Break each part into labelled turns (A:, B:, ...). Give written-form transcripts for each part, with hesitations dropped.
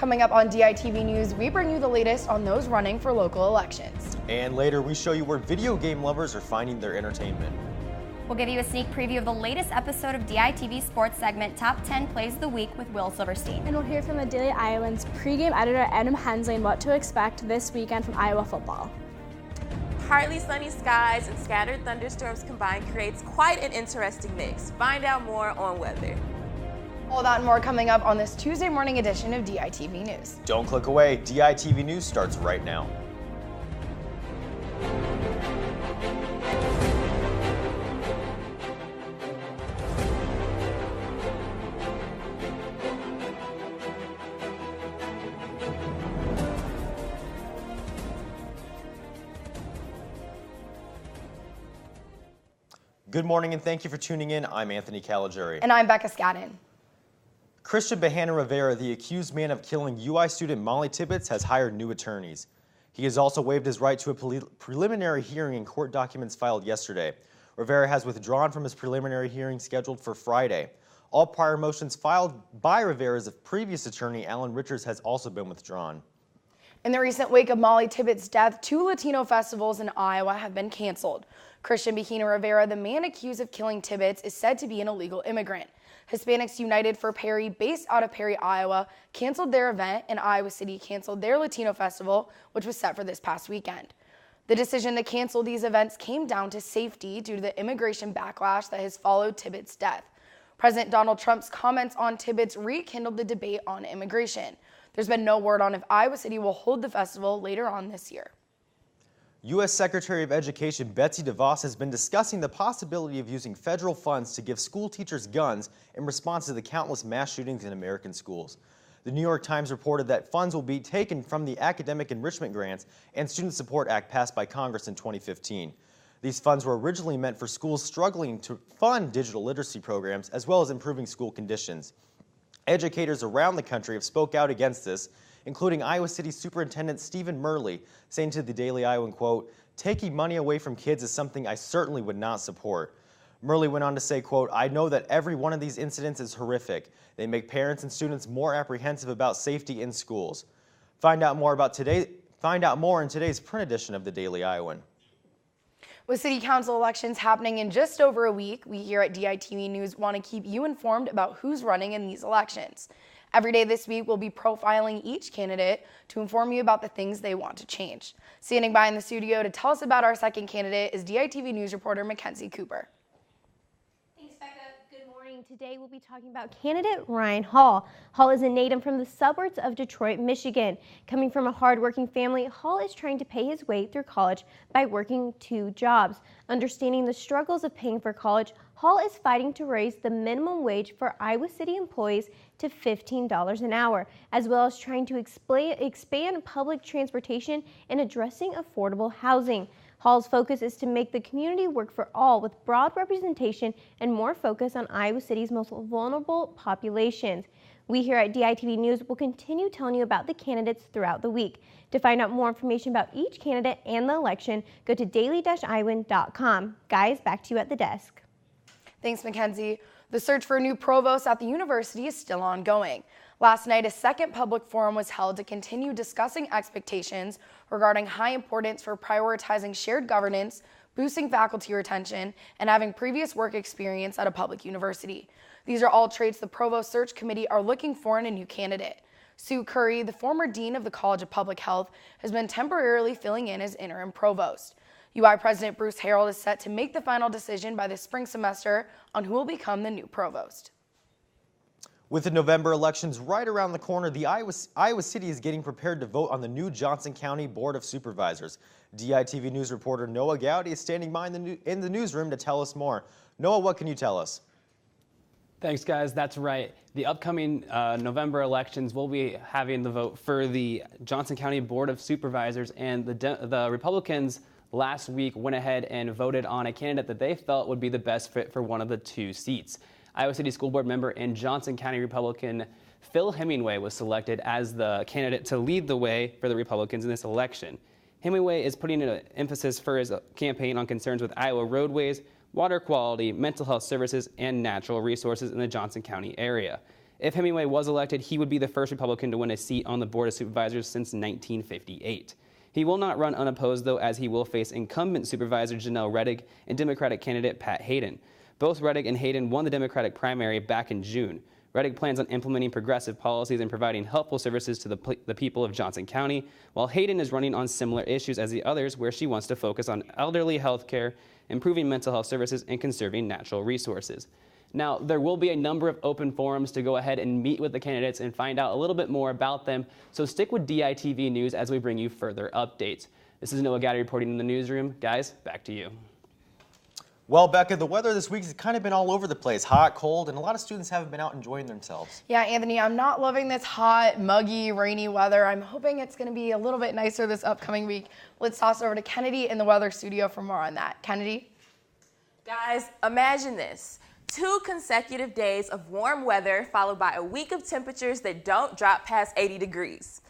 A: Coming up on DITV News, we bring you the latest on those running for local elections.
B: And later, we show you where video game lovers are finding their entertainment.
C: We'll give you a sneak preview of the latest episode of DITV Sports segment Top 10 Plays of the Week with Will Silverstein.
D: And we'll hear from the Daily Iowans pregame editor Adam Hensley on what to expect this weekend from Iowa football.
E: Partly sunny skies and scattered thunderstorms combined creates quite an interesting mix. Find out more on weather.
A: All that and more coming up on this Tuesday morning edition of DITV News.
B: Don't click away. DITV News starts right now. Good morning and thank you for tuning in. I'm Anthony Caligari.
A: And I'm Becca Scadden.
B: Christian Bahana Rivera, the accused man of killing UI student Molly Tibbetts, has hired new attorneys. He has also waived his right to a preliminary hearing in court documents filed yesterday. Rivera has withdrawn from his preliminary hearing scheduled for Friday. All prior motions filed by Rivera's previous attorney, Alan Richards, has also been withdrawn.
A: In the recent wake of Molly Tibbetts' death, 2 Latino festivals in Iowa have been canceled. Christian Bahana Rivera, the man accused of killing Tibbetts, is said to be an illegal immigrant. Hispanics United for Perry, based out of Perry, Iowa, canceled their event, and Iowa City canceled their Latino festival, which was set for this past weekend. The decision to cancel these events came down to safety due to the immigration backlash that has followed Tibbetts' death. President Donald Trump's comments on Tibbetts rekindled the debate on immigration. There's been no word on if Iowa City will hold the festival later on this year.
B: U.S. Secretary of Education Betsy DeVos has been discussing the possibility of using federal funds to give school teachers guns in response to the countless mass shootings in American schools. The New York Times reported that funds will be taken from the Academic Enrichment Grants and Student Support Act passed by Congress in 2015. These funds were originally meant for schools struggling to fund digital literacy programs as well as improving school conditions. Educators around the country have spoke out against this, including Iowa City Superintendent Stephen Murley, saying to the Daily Iowan, quote, "Taking money away from kids is something I certainly would not support." Murley went on to say, quote, "I know that every one of these incidents is horrific. They make parents and students more apprehensive about safety in schools." Find out more in today's print edition of the Daily Iowan.
A: With city council elections happening in just over a week, we here at DITV News want to keep you informed about who's running in these elections. Every day this week, we'll be profiling each candidate to inform you about the things they want to change. Standing by in the studio to tell us about our second candidate is DITV News reporter Mackenzie Cooper.
F: Thanks, Becca. Good morning. Today we'll be talking about candidate Ryan Hall. Hall is a native from the suburbs of Detroit, Michigan. Coming from a hardworking family, Hall is trying to pay his way through college by working 2 jobs. Understanding the struggles of paying for college, Hall is fighting to raise the minimum wage for Iowa City employees to $15 an hour, as well as trying to expand public transportation and addressing affordable housing. Hall's focus is to make the community work for all with broad representation and more focus on Iowa City's most vulnerable populations. We here at DITV News will continue telling you about the candidates throughout the week. To find out more information about each candidate and the election, go to daily-iowan.com. Guys, back to you at the desk.
A: Thanks, Mackenzie. The search for a new provost at the university is still ongoing. Last night, a second public forum was held to continue discussing expectations regarding high importance for prioritizing shared governance, boosting faculty retention, and having previous work experience at a public university. These are all traits the Provost Search Committee are looking for in a new candidate. Sue Curry, the former dean of the College of Public Health, has been temporarily filling in as interim provost. UI President Bruce Harold is set to make the final decision by the spring semester on who will become the new provost.
B: With the November elections right around the corner, the Iowa City is getting prepared to vote on the new Johnson County Board of Supervisors. DITV News reporter Noah Gowdy is standing by in the newsroom to tell us more. Noah, what can you tell us?
G: Thanks, guys. That's right. The upcoming November elections will be having the vote for the Johnson County Board of Supervisors, and the Republicans last week went ahead and voted on a candidate that they felt would be the best fit for one of the 2 seats. Iowa City School Board member and Johnson County Republican Phil Hemingway was selected as the candidate to lead the way for the Republicans in this election. Hemingway is putting an emphasis for his campaign on concerns with Iowa roadways, water quality, mental health services, and natural resources in the Johnson County area. If Hemingway was elected, he would be the first Republican to win a seat on the Board of Supervisors since 1958. He will not run unopposed, though, as he will face incumbent Supervisor Janelle Reddick and Democratic candidate Pat Hayden. Both Reddick and Hayden won the Democratic primary back in June. Reddick plans on implementing progressive policies and providing helpful services to the people of Johnson County, while Hayden is running on similar issues as the others, where she wants to focus on elderly health care, improving mental health services, and conserving natural resources. Now, there will be a number of open forums to go ahead and meet with the candidates and find out a little bit more about them, so stick with DITV News as we bring you further updates. This is Noah Gaddy reporting in the newsroom. Guys, back to you.
B: Well, Becca, the weather this week has kind of been all over the place, hot, cold, and a lot of students haven't been out enjoying themselves.
A: Yeah, Anthony, I'm not loving this hot, muggy, rainy weather. I'm hoping it's going to be a little bit nicer this upcoming week. Let's toss over to Kennedy in the weather studio for more on that. Kennedy?
E: Guys, imagine this. 2 consecutive days of warm weather followed by a week of temperatures that don't drop past 80 degrees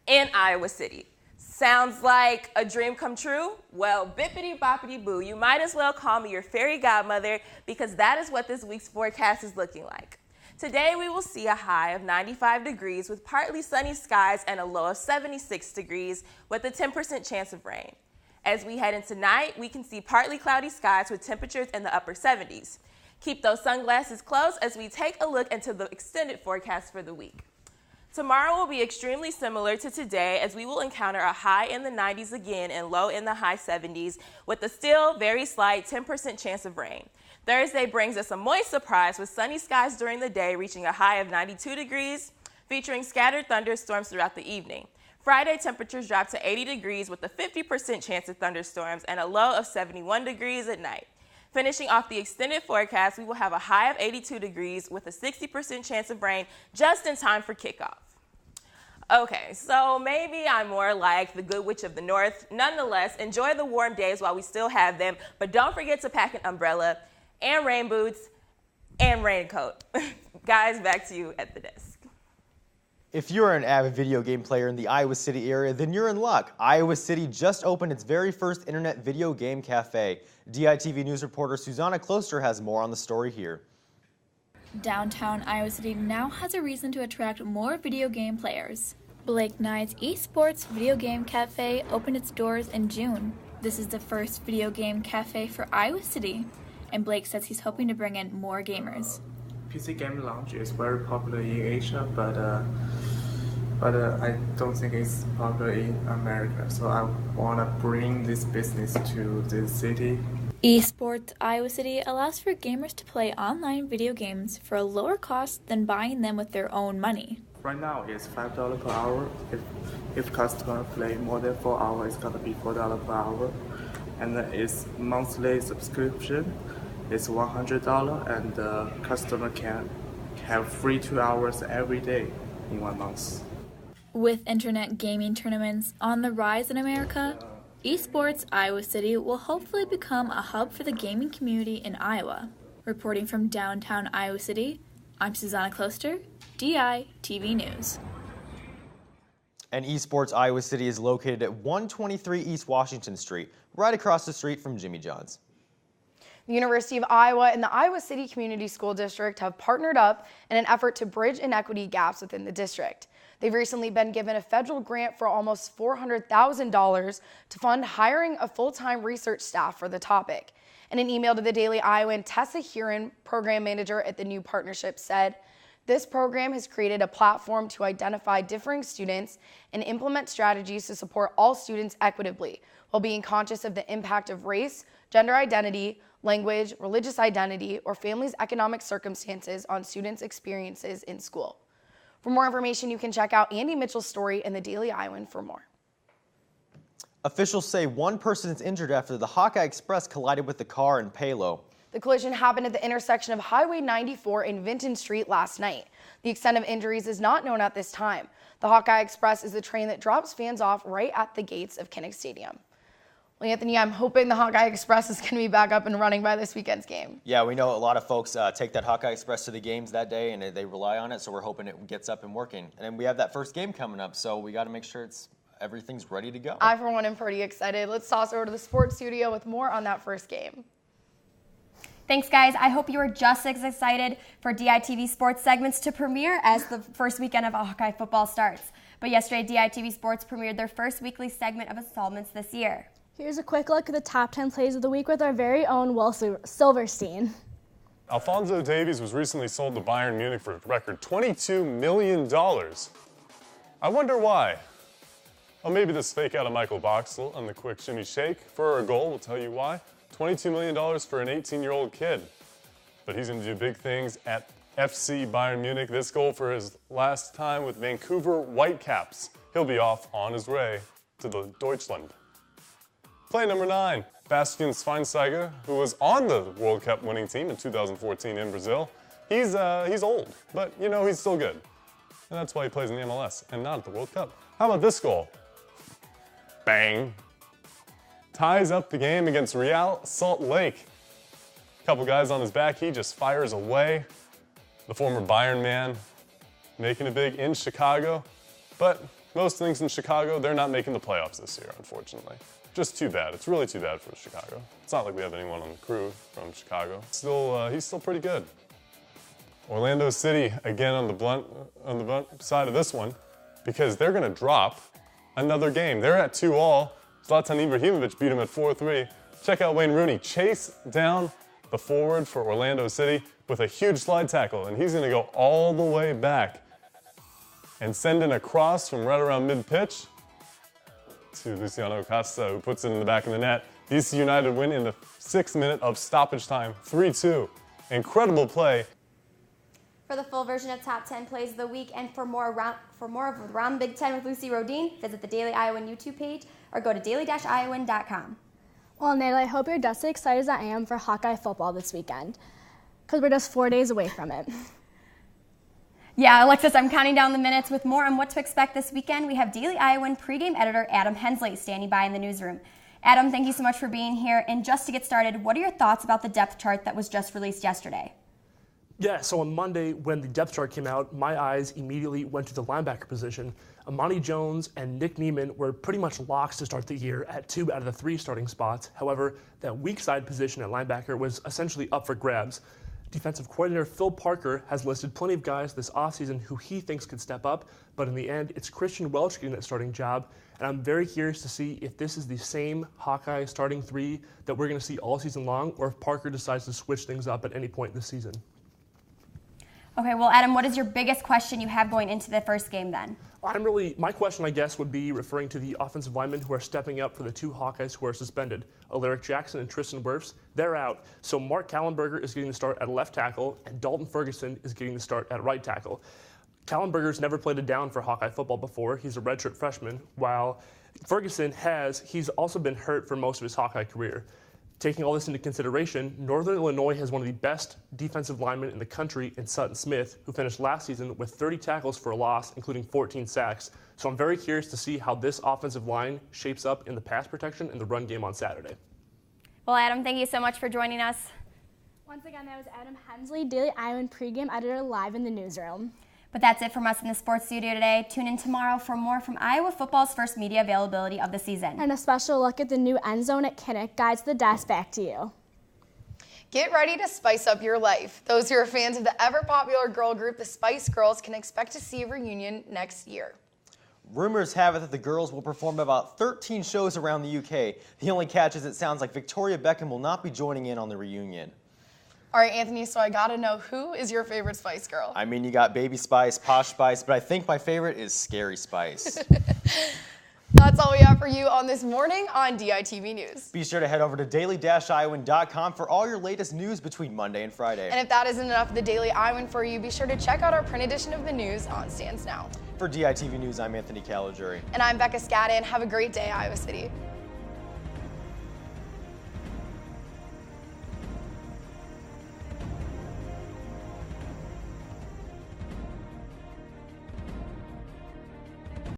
E: in Iowa City. Sounds like a dream come true? Well, bippity boppity boo, you might as well call me your fairy godmother, because that is what this week's forecast is looking like. Today we will see a high of 95 degrees with partly sunny skies and a low of 76 degrees with a 10% chance of rain. As we head into night, we can see partly cloudy skies with temperatures in the upper 70s. Keep those sunglasses close as we take a look into the extended forecast for the week. Tomorrow will be extremely similar to today, as we will encounter a high in the 90s again and low in the high 70s with a still very slight 10% chance of rain. Thursday brings us a moist surprise with sunny skies during the day, reaching a high of 92 degrees, featuring scattered thunderstorms throughout the evening. Friday, temperatures drop to 80 degrees with a 50% chance of thunderstorms and a low of 71 degrees at night. Finishing off the extended forecast, we will have a high of 82 degrees with a 60% chance of rain just in time for kickoff. Okay, so maybe I'm more like the Good Witch of the North. Nonetheless, enjoy the warm days while we still have them, but don't forget to pack an umbrella and rain boots and raincoat. Guys, back to you at the desk.
B: If you're an avid video game player in the Iowa City area, then you're in luck. Iowa City just opened its very first internet video game cafe. DITV News reporter Susanna Kloster has more on the story here.
H: Downtown Iowa City now has a reason to attract more video game players. Blake Knight's Esports Video Game Cafe opened its doors in June. This is the first video game cafe for Iowa City, and Blake says he's hoping to bring in more gamers.
I: PC Game Lounge is very popular in Asia, but I don't think it's popular in America. So I want to bring this business to this city.
H: Esports Iowa City allows for gamers to play online video games for a lower cost than buying them with their own money.
I: Right now it's $5 per hour. If customer play more than 4 hours, it's gonna be $4 per hour. And then it's monthly subscription. It's $100, and the customer can have free 2 hours every day in 1 month.
H: With internet gaming tournaments on the rise in America, Esports Iowa City will hopefully become a hub for the gaming community in Iowa. Reporting from downtown Iowa City, I'm Susanna Kloster, DITV News.
B: And Esports Iowa City is located at 123 East Washington Street, right across the street from Jimmy John's.
A: The University of Iowa and the Iowa City Community School District have partnered up in an effort to bridge inequity gaps within the district. They've recently been given a federal grant for almost $400,000 to fund hiring a full-time research staff for the topic. In an email to the Daily Iowan, Tessa Huron, program manager at the new partnership, said, "This program has created a platform to identify differing students and implement strategies to support all students equitably, while being conscious of the impact of race, gender identity, language, religious identity, or family's economic circumstances on students' experiences in school." For more information, you can check out Andy Mitchell's story in the Daily Iowan for more.
B: Officials say one person is injured after the Hawkeye Express collided with the car in Palo.
A: The collision happened at the intersection of Highway 94 and Vinton Street last night. The extent of injuries is not known at this time. The Hawkeye Express is the train that drops fans off right at the gates of Kinnick Stadium. Well, Anthony, I'm hoping the Hawkeye Express is going to be back up and running by this weekend's game.
B: Yeah, we know a lot of folks take that Hawkeye Express to the games that day, and they rely on it, so we're hoping it gets up and working. And then we have that first game coming up, so we got to make sure everything's ready to go.
A: I, for one, am pretty excited. Let's toss over to the sports studio with more on that first game.
C: Thanks, guys. I hope you are just as excited for DITV Sports segments to premiere as the first weekend of Hawkeye football starts. But yesterday, DITV Sports premiered their first weekly segment of installments this year.
D: Here's a quick look at the top 10 plays of the week with our very own Will Silverstein.
J: Alphonso Davies was recently sold to Bayern Munich for a record $22 million. I wonder why. Oh, maybe this fake out of Michael Boxall on the quick shimmy shake for a goal will tell you why. $22 million for an 18-year-old kid. But he's going to do big things at FC Bayern Munich. This goal for his last time with Vancouver Whitecaps. He'll be off on his way to the Deutschland. Play number 9, Bastian Schweinsteiger, who was on the World Cup winning team in 2014 in Brazil. He's old, but you know he's still good. And that's why he plays in the MLS and not at the World Cup. How about this goal? Bang. Ties up the game against Real Salt Lake. Couple guys on his back, he just fires away. The former Bayern man making it big in Chicago. But most things in Chicago, they're not making the playoffs this year, unfortunately. Just too bad. It's really too bad for Chicago. It's not like we have anyone on the crew from Chicago. He's still pretty good. Orlando City, again on the blunt side of this one, because they're going to drop another game. They're at 2-2. Zlatan Ibrahimovic beat him at 4-3. Check out Wayne Rooney chase down the forward for Orlando City with a huge slide tackle, and he's going to go all the way back and send in a cross from right around mid-pitch to Luciano Costa, who puts it in the back of the net. DC United win in the 6th minute of stoppage time, 3-2. Incredible play.
C: For the full version of Top 10 Plays of the Week and for more of Around Big Ten with Lucy Rodine, visit the Daily Iowan YouTube page or go to daily-iowan.com.
D: Well, Natalie, I hope you're just as excited as I am for Hawkeye football this weekend, because we're just 4 days away from it.
C: Yeah, Alexis, I'm counting down the minutes. With more on what to expect this weekend, we have Daily Iowan pregame editor Adam Hensley standing by in the newsroom. Adam, thank you so much for being here. And just to get started, what are your thoughts about the depth chart that was just released yesterday?
K: Yeah, so on Monday, when the depth chart came out, my eyes immediately went to the linebacker position. Amani Jones and Nick Neiman were pretty much locks to start the year at 2 out of the 3 starting spots. However, that weak side position at linebacker was essentially up for grabs. Defensive coordinator Phil Parker has listed plenty of guys this offseason who he thinks could step up, but in the end, it's Christian Welch getting that starting job, and I'm very curious to see if this is the same Hawkeye starting 3 that we're going to see all season long, or if Parker decides to switch things up at any point this season.
C: Okay, well, Adam, what is your biggest question you have going into the first game then?
K: My question, I guess, would be referring to the offensive linemen who are stepping up for the 2 Hawkeyes who are suspended. Alaric Jackson and Tristan Wirfs, they're out. So Mark Kallenberger is getting the start at left tackle, and Dalton Ferguson is getting the start at right tackle. Kallenberger's never played a down for Hawkeye football before. He's a redshirt freshman, while Ferguson he's also been hurt for most of his Hawkeye career. Taking all this into consideration, Northern Illinois has one of the best defensive linemen in the country in Sutton Smith, who finished last season with 30 tackles for a loss, including 14 sacks. So I'm very curious to see how this offensive line shapes up in the pass protection and the run game on Saturday.
C: Well, Adam, thank you so much for joining us.
D: Once again, that was Adam Hensley, Daily Iowan pregame editor, live in the newsroom.
C: But that's it from us in the sports studio today. Tune in tomorrow for more from Iowa football's first media availability of the season.
D: And a special look at the new end zone at Kinnick. Guys, the desk back to you.
A: Get ready to spice up your life. Those who are fans of the ever-popular girl group, the Spice Girls, can expect to see a reunion next year.
B: Rumors have it that the girls will perform about 13 shows around the UK. The only catch is it sounds like Victoria Beckham will not be joining in on the reunion.
A: All right, Anthony, so I gotta know, who is your favorite Spice Girl?
B: I mean, you got Baby Spice, Posh Spice, but I think my favorite is Scary Spice.
A: That's all we have for you on this morning on DITV News.
B: Be sure to head over to daily-iowan.com for all your latest news between Monday and Friday.
A: And if that isn't enough of the Daily Iowan for you, be sure to check out our print edition of the news on Stands Now.
B: For DITV News, I'm Anthony Caligiuri.
A: And I'm Becca Scadden. Have a great day, Iowa City.